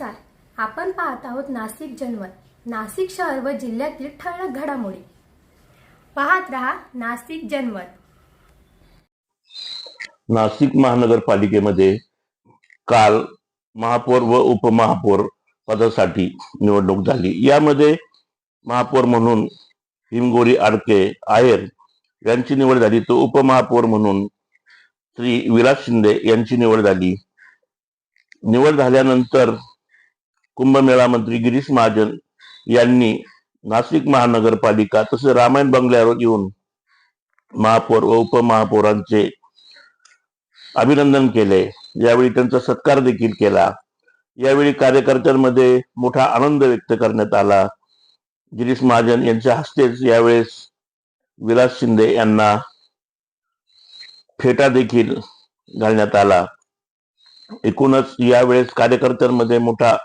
नमस्कार. आपण पाहत आहोत नाशिक जनमत. नाशिक शहर व जिल्ह्यातील ठळक घडामोडी पाहत रहा. नाशिक जनमत. नाशिक महानगरपालिकेमध्ये काल महापौर व उपमहापौर पदासाठी निवडणूक झाली. यामध्ये महापौर म्हणून हिमगोरी आडके आहेर यांची निवड झाली, तो उपमहापौर म्हणून श्री विलास शिंदे यांची निवड झाली. निवड झाल्यानंतर कुंभमेळा मंत्री गिरीश महाजन यांनी नाशिक महानगरपालिका तसेच रामायण बंगल्यावर येऊन महापौर व उपमहापौरांचे अभिनंदन केले. यावेळी त्यांचा सत्कार देखील केला. यावेळी कार्यकर्त्यांमध्ये मोठा आनंद व्यक्त करण्यात आला. गिरीश महाजन यांच्या हस्तेच यावेळेस विलास शिंदे यांना फेटा देखील घालण्यात आला. एकूणच यावेळेस कार्यकर्त्यांमध्ये मोठा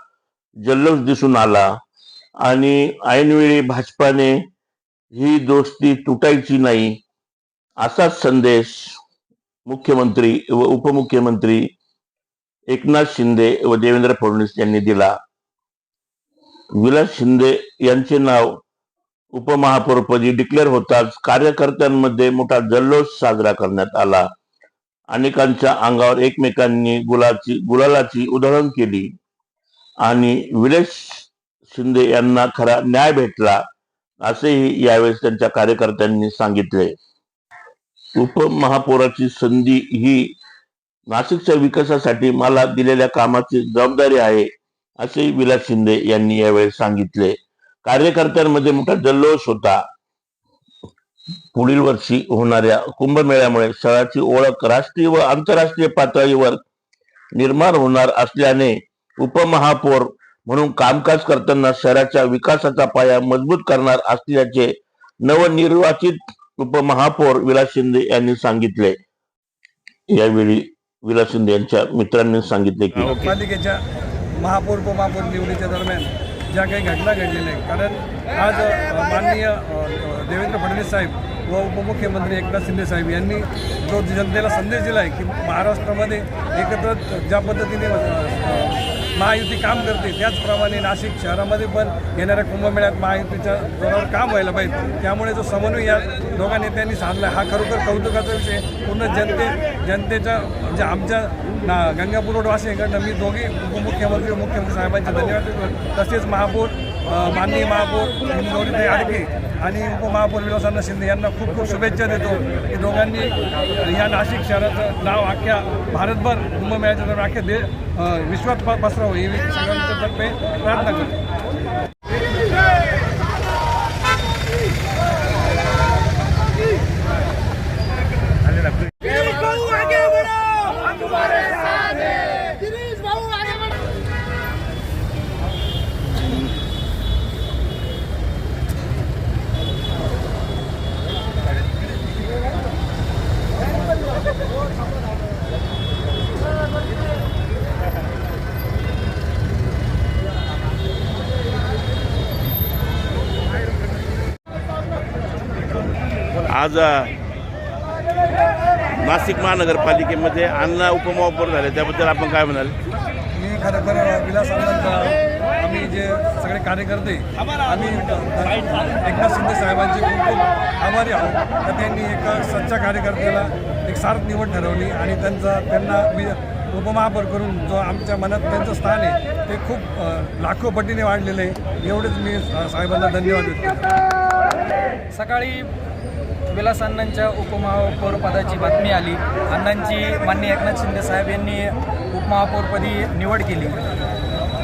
जल्लोष दिसून आला आणि ऐनवेळी भाजपाने ही दोस्ती तुटायची नाही असाच संदेश मुख्यमंत्री व उपमुख्यमंत्री एकनाथ शिंदे व देवेंद्र फडणवीस यांनी दिला. विलास शिंदे यांचे नाव उपमहापौरपदी डिक्लेअर होताच कार्यकर्त्यांमध्ये मोठा जल्लोष साजरा करण्यात आला. अनेकांच्या अंगावर एकमेकांनी गुलालाची उधळण केली आणि विलास शिंदे यांना खरा न्याय भेटला असेही यावेळेस त्यांच्या कार्यकर्त्यांनी सांगितले. उपमहापौराची संधी ही नाशिकच्या विकासासाठी मला दिलेल्या कामाची जबाबदारी आहे असेही विलास शिंदे यांनी यावेळेस सांगितले. कार्यकर्त्यांमध्ये मोठा जल्लोष होता. पुढील वर्षी होणाऱ्या कुंभमेळ्यामुळे शहराची ओळख राष्ट्रीय व आंतरराष्ट्रीय पातळीवर निर्माण होणार असल्याने उपमहापौर म्हणून कामकाज करताना शहराच्या विकासाचा पाया मजबूत करणार असल्याचे नवनिर्वाचित उपमहापौर विलास शिंदे यांनी सांगितले. यावेळी विलास शिंदे यांच्या मित्रांनी सांगितले की पालिकेच्या महापौर उपमहापौर निवडीच्या दरम्यान ज्या काही घटना घडलेल्या आहेत, कारण आज माननीय देवेंद्र फडणवीस साहेब व उपमुख्यमंत्री एकनाथ शिंदे साहेब यांनी जो जनतेला संदेश दिला आहे की महाराष्ट्रामध्ये एकत्र ज्या पद्धतीने महायुती काम करते त्याचप्रमाणे नाशिक शहरामध्ये पण येणाऱ्या कुंभमेळ्यात महायुतीच्या जोरावर काम व्हायला पाहिजे. त्यामुळे जो समन्वय या दोघा नेत्यांनी साधला हा खरोखर कौतुकाचा विषय. पूर्ण जनतेच्या म्हणजे आमच्या गंगापूर रोड वासियांकडनं मी दोघे उपमुख्यमंत्री व मुख्यमंत्री साहेबांचे धन्यवाद, तसेच महापौर माननीय महापौर हिमगौरी आडके आणि उपमहापौर विलासांना शिंदे यांना खूप खूप शुभेच्छा देतो की दोघांनी या नाशिक शहराचं नाव अख्ख्या भारतभर कुंभमेळ्याच्या दरम्यान अख्ख्या विश्वात पसरावं ही सगळ्यांच्या तर्फे प्रयत्न करतो. आज नाशिक महानगरपालिकेमध्ये अण्णा उपमहापौर झाले, त्याबद्दल आपण काय म्हणाल? मी खरोखर विलास अण्णांचा आम्ही जे सगळे कार्यकर्ते आम्ही एकनाथ शिंदे साहेबांचे खूप खूप आभारी आहोत. तर त्यांनी एक सच्चा कार्यकर्त्याला एक सार्थ निवड ठरवली आणि त्यांना उपमहापौर करून जो आमच्या मनात त्यांचं स्थान आहे ते खूप लाखो पटीने वाढलेलं आहे. एवढेच मी साहेबांना धन्यवाद देतो. सकाळी विलास अण्णांच्या उपमहापौर पदाची बातमी आली. अण्णांची माननीय एकनाथ शिंदे साहेब यांनी उपमहापौरपदी निवड केली.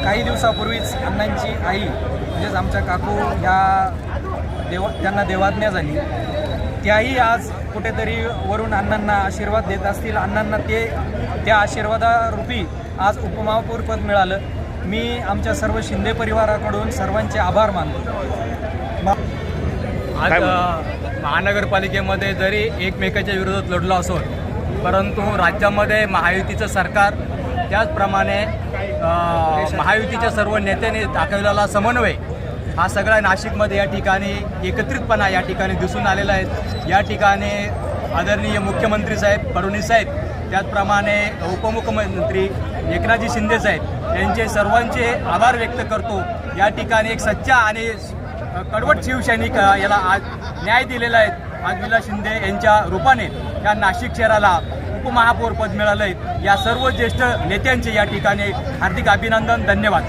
काही दिवसापूर्वीच अण्णांची आई म्हणजेच आमच्या काकू त्यांना देवाज्ञा झाली. त्याही आज कुठेतरी वरून अण्णांना आशीर्वाद देत असतील. अण्णांना त्या आशीर्वादारूपी आज उपमहापौरपद मिळालं. मी आमच्या सर्व शिंदे परिवाराकडून सर्वांचे आभार मानतो. आज महानगरपालिकेमध्ये जरी एकमेकाच्या विरोधात लढलो असो, परंतु राज्यामध्ये महायुतीचं सरकार त्याचप्रमाणे महायुतीच्या सर्व नेत्यांनी दाखवलेला समन्वय हा सगळा नाशिकमध्ये या ठिकाणी एकत्रितपणा या ठिकाणी दिसून आलेला आहे. या ठिकाणी आदरणीय मुख्यमंत्री साहेब फडणवीस साहेब त्याचप्रमाणे उपमुख्यमंत्री एकनाथजी शिंदेसाहेब यांचे सर्वांचे आभार व्यक्त करतो. या ठिकाणी एक सच्चा आणि कडवट शिवसैनिक याला आज न्याय दिलेला आहे. आज विलास शिंदे यांच्या रूपाने या नाशिक शहराला उपमहापौर पद मिळालं आहे. या सर्व ज्येष्ठ नेत्यांचे या ठिकाणी हार्दिक अभिनंदन, धन्यवाद.